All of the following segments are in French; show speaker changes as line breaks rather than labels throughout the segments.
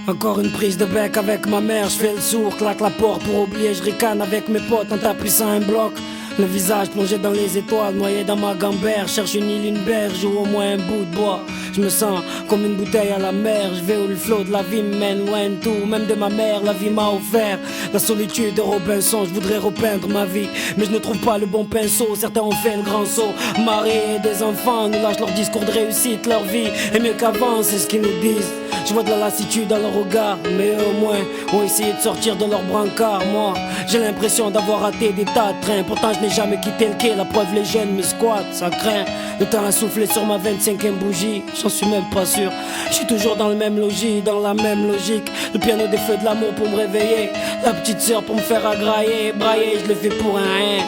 Encore une prise de bec avec ma mère, je fais le sourd, claque la porte pour oublier, je ricane avec mes potes en tapissant un bloc. Le visage plongé dans les étoiles, noyé dans ma gambère. Cherche une île, une berge ou au moins un bout de bois. Je me sens comme une bouteille à la mer. Je vais où le flot de la vie me mène loin de tout. Même de ma mère, la vie m'a offert la solitude de Robinson. Je voudrais repeindre ma vie, mais je ne trouve pas le bon pinceau. Certains ont fait le grand saut, mariés, des enfants nous lâchent leur discours de réussite, leur vie est mieux qu'avant, c'est ce qu'ils nous disent. Je vois de la lassitude dans leur regard, mais eux au moins ont essayé de sortir de leur brancard. Moi, j'ai l'impression d'avoir raté des tas de trains. Pourtant je n'ai jamais quitté le quai, la preuve les jeunes me squattent, ça craint. Le temps a soufflé sur ma 25e bougie, j'en suis même pas sûr. Je suis toujours dans le même logis, dans la même logique. Le piano des feux de l'amour pour me réveiller, la petite sœur pour me faire agrailler. Brailler, je le fais pour un rien.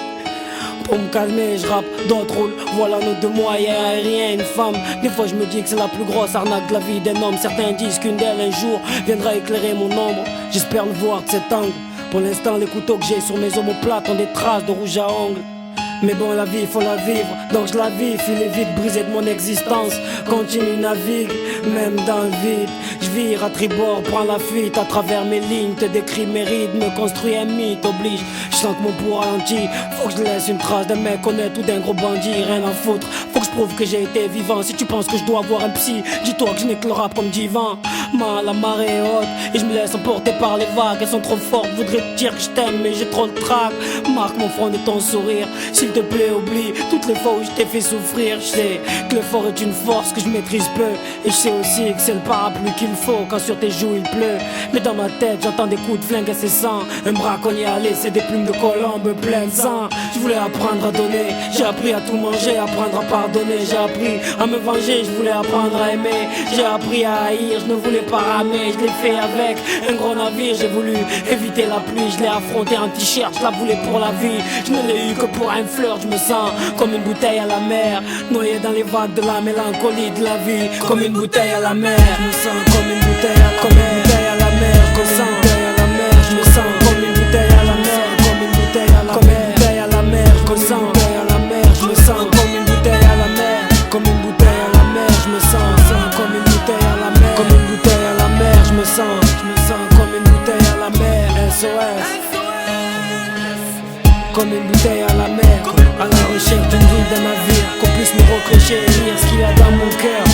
Pour me calmer, je rappe, d'autres roulent, voilà nos deux moyens aériens. Une femme, des fois je me dis que c'est la plus grosse arnaque de la vie d'un homme. Certains disent qu'une d'elles un jour viendra éclairer mon ombre. J'espère le voir de cet angle. Pour l'instant les couteaux que j'ai sur mes omoplates ont des traces de rouge à ongles. Mais bon, la vie, faut la vivre, donc je la vis. File les vides brisés de mon existence, continue, navigue, même dans le vide. Je vire à tribord, prends la fuite à travers mes lignes. Te décris mes rides, me construis un mythe, oblige. Je sens que mon pouls ralentit, faut que je laisse une trace d'un mec honnête ou d'un gros bandit. Rien à foutre, faut que je prouve que j'ai été vivant. Si tu penses que je dois avoir un psy, dis-toi que je n'ai que le rap comme divan. La marée est haute et je me laisse emporter par les vagues. Elles sont trop fortes, voudrais te dire que je t'aime mais j'ai trop de trac. Marque mon front de ton sourire, s'il te plaît oublie toutes les fois où je t'ai fait souffrir. Je sais que l'effort est une force que je maîtrise peu, et je sais aussi que c'est le parapluie qu'il faut quand sur tes joues il pleut. Mais dans ma tête j'entends des coups de flingue incessants. Un braconnier a laissé des plumes de colombe pleines de sang. Je voulais apprendre à donner, j'ai appris à tout manger, apprendre à pardonner. J'ai appris à me venger, je voulais apprendre à aimer. J'ai appris à haïr, je ne voulais pas ramer. Je l'ai fait avec un gros navire, j'ai voulu éviter la pluie. Je l'ai affronté en t-shirt, je la voulais pour la vie. Je ne l'ai eu que pour un flirt. Je me sens comme une bouteille à la mer, noyé dans les vagues de la mélancolie de la vie. Comme une bouteille à la mer, je me sens comme une bouteille à la mer. Je me sens comme une bouteille à la mer. Je me sens comme une bouteille à la mer. Comme une bouteille à la mer. Comme une bouteille à la mer. Je me sens à la mer. Je me sens comme une bouteille à la mer. Comme une bouteille à la mer. Je me sens comme une bouteille à la mer. Comme une bouteille à la mer. Je me sens comme une bouteille à la mer. SOS. Comme une bouteille à la mer, à la recherche d'une ville d'un navire, qu'on puisse me recrocher et lire ce qu'il y a dans mon cœur.